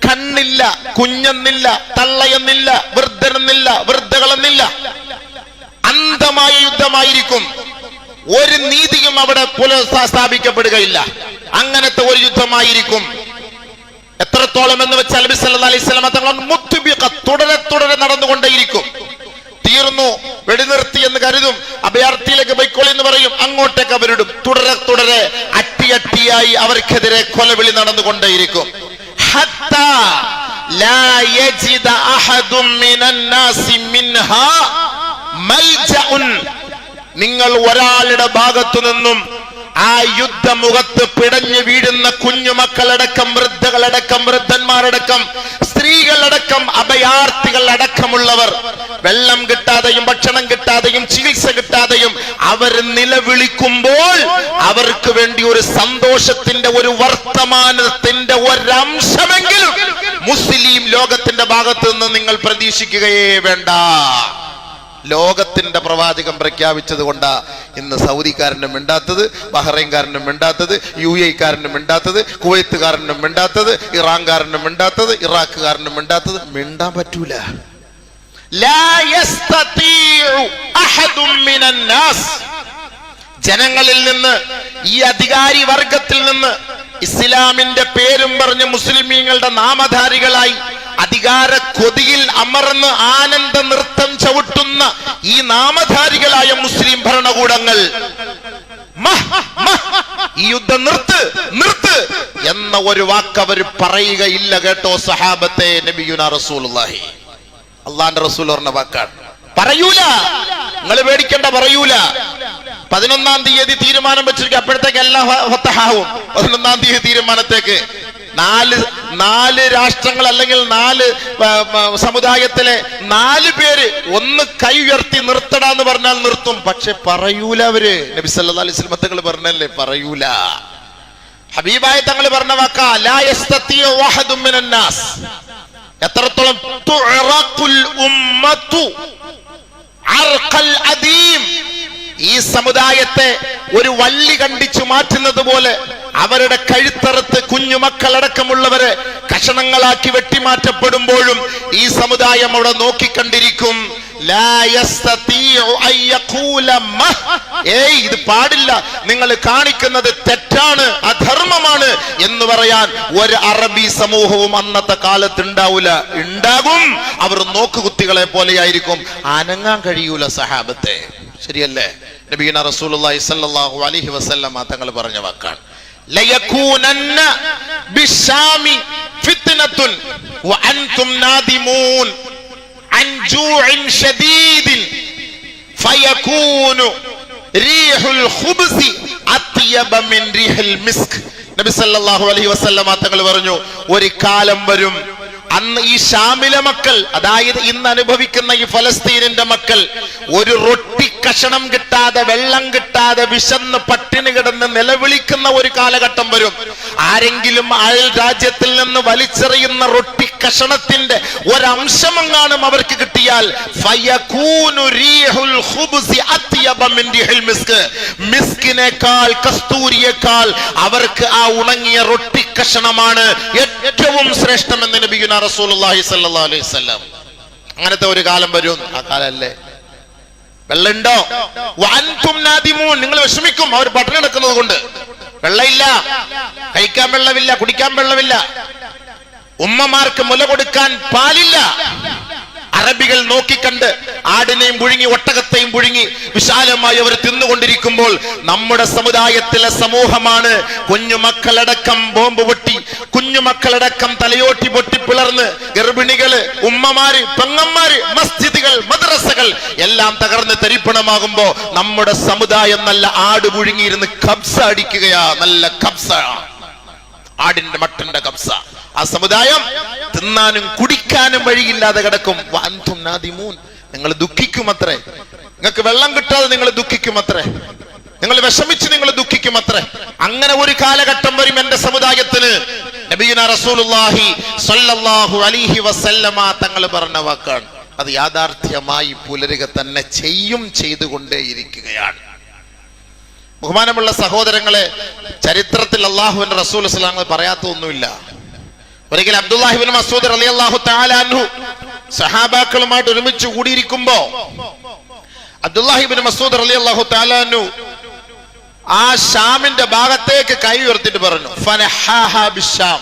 [SPEAKER 1] കണ്ണില്ല, കുഞ്ഞെന്നില്ല, തള്ളയെന്നില്ല, വൃദ്ധനെന്നില്ല, വൃദ്ധകളെന്നില്ല, അന്ധമായ യുദ്ധമായിരിക്കും. ഒരു നീതിയും അവിടെ പുനഃസ്ഥാപിക്കപ്പെടുകയില്ല. അങ്ങനത്തെ ഒരു യുദ്ധമായിരിക്കും. എത്രത്തോളം എന്ന് വെച്ചാൽ നബി സല്ലല്ലാഹു അലൈഹി വസല്ലം തങ്ങൾ മുത്ബിഖ, തുടരെ നടന്നുകൊണ്ടേയിരിക്കും. തീർന്നു, വെടിനിർത്തി എന്ന് കരുതും, അഭയാർത്ഥിയിലേക്ക് ബൈക്കോളി എന്ന് പറയും, അങ്ങോട്ടേക്ക് അവരിടും. തുടരെ അട്ടിയട്ടിയായി അവർക്കെതിരെ കൊലവിളി നടന്നുകൊണ്ടേയിരിക്കും. ഹത്താ ലാ യജിദ അഹദുൻ മിനൻ നാസി മിൻഹാ മൽജഉൻ, നിങ്ങൾ ഒരാളുടെ ഭാഗത്തു നിന്നും ആ യുദ്ധമുഖത്ത് പിടഞ്ഞു വീഴുന്ന കുഞ്ഞുമക്കളടക്കം, വൃദ്ധകളടക്കം, വൃദ്ധന്മാരടക്കം, സ്ത്രീകളടക്കം, അഭയാർത്ഥികൾ അടക്കമുള്ളവർ വെള്ളം കിട്ടാതെയും ഭക്ഷണം കിട്ടാതെയും ചികിത്സ കിട്ടാതെയും അവർ നിലവിളിക്കുമ്പോൾ അവർക്ക് വേണ്ടി ഒരു സന്തോഷത്തിന്റെ, ഒരു വർത്തമാനത്തിന്റെ ഒരംശമെങ്കിലും മുസ്ലിം ലോകത്തിന്റെ ഭാഗത്ത് നിന്ന് നിങ്ങൾ പ്രതീക്ഷിക്കുകയേ വേണ്ട. ലോകത്തിന്റെ പ്രവാചകം പ്രഖ്യാപിച്ചത് കൊണ്ടാ ഇന്ന് സൗദിക്കാരനും മിണ്ടാത്തത്, ബഹ്റൈൻകാരനും മിണ്ടാത്തത്, UAE-കാരനും മിണ്ടാത്തത്, കുവൈത്തുകാരനും മിണ്ടാത്തത്, ഇറാൻകാരനും മിണ്ടാത്തത്, ഇറാഖുകാരനും മിണ്ടാത്തത്. മിണ്ടാൻ പറ്റൂല. ജനങ്ങളിൽ നിന്ന്, ഈ അധികാരി വർഗത്തിൽ നിന്ന്, ഇസ്ലാമിന്റെ പേരും പറഞ്ഞ് മുസ്ലിമീങ്ങളുടെ നാമധാരികളായി അധികാര കൊതിയിൽ അമർന്ന് ആനന്ദ നൃത്തം ചവിട്ടുന്ന ഈ നാമധാരികളായ മുസ്ലിം ഭരണകൂടങ്ങൾ ഈ യുദ്ധം നിർത്ത് എന്ന ഒരു വാക്ക് അവർ പറയുകയില്ല. കേട്ടോ സഹാബത്തെ, നബിയുനാ റസൂലുള്ളാഹി, അള്ളാന്റെ റസൂൽ പറഞ്ഞ വാക്കാണ്. പറയൂല, നിങ്ങൾ പേടിക്കണ്ട, പറയൂല. 11-ാം തീയതി തീരുമാനം വെച്ചിരിക്കും. അപ്പോഴത്തേക്ക് എല്ലാം ഫതഹാവും. 11-ാം തീയതി തീരുമാനത്തേക്ക് നാല് രാഷ്ട്രങ്ങൾ അല്ലെങ്കിൽ 4 സമുദായത്തിലെ 4 പേര് ഒന്ന് കൈ ഉയർത്തി നിർത്തടാന്ന് പറഞ്ഞാൽ നിർത്തും. പക്ഷെ പറയൂല അവര്. നബി സല്ലല്ലാഹു അലൈഹി വസല്ലം തങ്ങൾ പറഞ്ഞല്ലേ, പറയൂല. ഹബീബായ തങ്ങൾ പറഞ്ഞ വാക്കാ, ലാ യസ്തതിഉ വഹദും മിനൻ നാസ്. എത്രത്തോളം തുഅറഖുൽ ഉമ്മത്തു അർഖൽ അദീം. ഈ സമുദായത്തെ ഒരു വള്ളി കണ്ടിച്ചു മാറ്റുന്നത് പോലെ അവരുടെ കഴുത്തറുത്ത് കുഞ്ഞുമക്കളടക്കമുള്ളവരെ കഷണങ്ങളാക്കി വെട്ടിമാറ്റപ്പെടുമ്പോഴും ഈ സമുദായം അവിടെ നോക്കിക്കണ്ടിരിക്കും. ഇത് പാടില്ല, നിങ്ങൾ കാണിക്കുന്നത് തെറ്റാണ്, അധർമ്മമാണ് എന്ന് പറയാൻ ഒരു അറബി സമൂഹവും അന്നത്തെ കാലത്ത് ഉണ്ടാവൂല. ഉണ്ടാകും, അവർ നോക്കുകുത്തികളെ പോലെയായിരിക്കും. അനങ്ങാൻ കഴിയൂല സഹാബത്തെ. ശരിയല്ലേ? നബിയുനാ റസൂലുള്ളാഹി സ്വല്ലല്ലാഹു അലൈഹി വസല്ലം തങ്ങൾ പറഞ്ഞ വാക്കാണ്, ലയകൂനന്ന ബിശാമി ഫിത്നത്തുൻ വഅൻതും നാദിമൂൻ അൻ ജൂഇൻ ശദീദിൻ ഫയകൂനു റീഹുൽ ഖുബ്സി അത്യബ മിൻ റീഹിൽ മിസ്ക്. നബി സല്ലല്ലാഹു അലൈഹി വസല്ലം തങ്ങൾ പറഞ്ഞു, ഒരു കാലം വരും അന്ന് ഈ ഷാമിലെ മക്കൾ, അതായത് ഇന്ന് അനുഭവിക്കുന്ന ഈ ഫലസ്തീനിന്റെ മക്കൾ, ഒരു റൊട്ടി കഷണം കിട്ടാതെ, വെള്ളം കിട്ടാതെ, വിശന്ന് പട്ടിണി കിടന്ന് നിലവിളിക്കുന്ന ഒരു കാലഘട്ടം വരും. ആരെങ്കിലും അയൽ രാജ്യത്തിൽ നിന്ന് വലിച്ചെറിയുന്ന റൊട്ടി കഷണത്തിന്റെ ഒരംശമെങ്ങാനും അവർക്ക് കിട്ടിയാൽ മിസ്കിനേക്കാൾ, കസ്തൂരിയേക്കാൾ അവർക്ക് ആ ഉണങ്ങിയ റൊട്ടി കഷണമാണ് ഏറ്റവും ശ്രേഷ്ഠമെന്ന് നബിയുനാ റസൂലുള്ളാഹി സ്വല്ലല്ലാഹു അലൈഹി വസല്ലം. അങ്ങനത്തെ ഒരു കാലം വരും. ആ കാലല്ലേ? വെള്ളമുണ്ടോ? വഅൻതും നാദിമൂൻ, നിങ്ങൾ വിഷമിക്കും, അവർ പട്ടിണി കിടക്കുന്നത് കൊണ്ട്. വെള്ളമില്ല, കഴിക്കാൻ വെള്ളമില്ല, കുടിക്കാൻ വെള്ളമില്ല, ഉമ്മമാർക്ക് മുല കൊടുക്കാൻ പാലില്ല. അറബികൾ നോക്കിക്കണ്ട് ആടിനെയും പുഴുങ്ങി ഒട്ടകത്തെയും പുഴുങ്ങി വിശാലമായി അവർ തിന്നുകൊണ്ടിരിക്കുമ്പോൾ നമ്മുടെ സമുദായത്തിലെ സമൂഹമാണ് കുഞ്ഞുമക്കളടക്കം ബോംബ് പൊട്ടി, കുഞ്ഞുമക്കളടക്കം തലയോട്ടി പൊട്ടി പിളർന്ന്, ഗർഭിണികള്, ഉമ്മമാര്, പെങ്ങന്മാര്, മസ്ജിദുകൾ, മദ്രസകൾ എല്ലാം തകർന്ന് തരിപ്പണമാകുമ്പോ നമ്മുടെ സമുദായം നല്ല ആട് പുഴുങ്ങിയിരുന്ന് കബ്സ അടിക്കുകയാ. നല്ല കബ്സ, ആടിന്റെ മട്ടന്റെ കബ്സ. ആ സമുദായം തിന്നാനും കുടിക്കാനും വഴിയില്ലാതെ കിടക്കും. വഅൻതും നാദിമൂൻ, നിങ്ങൾ ദുഃഖിക്കുമത്രേ. നിങ്ങൾക്ക് വെള്ളം കിട്ടാതെ നിങ്ങൾ ദുഃഖിക്കുമത്രേ, നിങ്ങൾ വിഷമിച്ച് നിങ്ങൾ ദുഃഖിക്കുമത്രേ. അങ്ങനെ ഒരു കാലഘട്ടം വരും എന്റെ സമുദായത്തിന്. നബിയുനാ റസൂലുള്ളാഹി സ്വല്ലല്ലാഹു അലൈഹി വസല്ലമ തങ്ങൾ പറഞ്ഞ വാക്കാണ്. അത് യാഥാർത്ഥ്യമായി പുലരുക തന്നെ ചെയ്യും, ചെയ്തുകൊണ്ടേയിരിക്കുകയാണ്. ബഹുമാനമുള്ള സഹോദരങ്ങളെ, ചരിത്രത്തിൽ അള്ളാഹുവിന്റെ റസൂൽ സ്വല്ലല്ലാഹു അലൈഹി വസല്ലം പറയാത്തൊന്നുമില്ല. ഒരിക്കൽ അബ്ദുല്ലാഹി ഇബ്നു മസ്ഊദ് റളിയല്ലാഹു തആല അൻഹു സഹാബാക്കളുമായിട്ട് ഒരുമിച്ച് കൂടിയിരിക്കുമ്പോ അബ്ദുല്ലാഹി ഇബ്നു മസ്ഊദ് റളിയല്ലാഹു തആല അൻഹു ആ ഷാമിന്റെ ഭാഗത്തേക്ക് കൈ ഉയർത്തിട്ട് പറഞ്ഞു, ഫനഹാഹാ ബിശ്ശാം.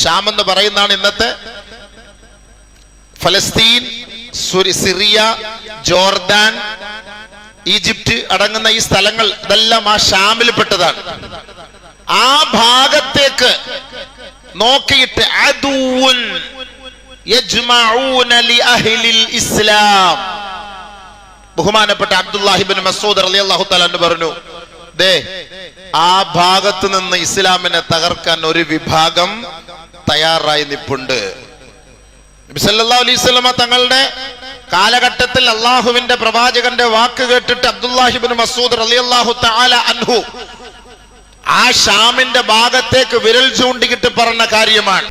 [SPEAKER 1] ഷാം എന്ന് പറയുന്നതാണ് ഇന്നത്തെ ഫലസ്തീൻ, സിറിയ, ജോർദാൻ, ഈജിപ്റ്റ് അടങ്ങുന്ന ഈ സ്ഥലങ്ങൾ, ഇതെല്ലാം ആ ഷാമിൽ പെട്ടതാണ്. ആ ഭാഗത്തേക്ക് നോക്കിയിട്ട് അദുവുൻ യജ്മഊന ലിഅഹ്ലിൽ ഇസ്ലാം. ബഹുമാനപ്പെട്ട അബ്ദുല്ലാഹി ഇബ്നു മസ്ഊദ് റളിയല്ലാഹു തആല പറഞ്ഞു, ദേ ആ ഭാഗത്ത് നിന്ന് ഇസ്ലാമിനെ തകർക്കാൻ ഒരു വിഭാഗം തയ്യാറായി നിൽപ്പുണ്ട്. നബി സല്ലല്ലാഹു അലൈഹി വസല്ലമ തങ്ങളുടെ കാലഘട്ടത്തിൽ അള്ളാഹുവിന്റെ പ്രവാചകന്റെ വാക്ക് കേട്ടിട്ട് അബ്ദുല്ലാഹി ഇബ്നു മസ്ഊദ് റളിയല്ലാഹു തആല അൻഹു ആ ഷാമിന്റെ ഭാഗത്തേക്ക് വിരൽ ചൂണ്ടിക്കിട്ട് പറഞ്ഞ കാര്യമാണ്.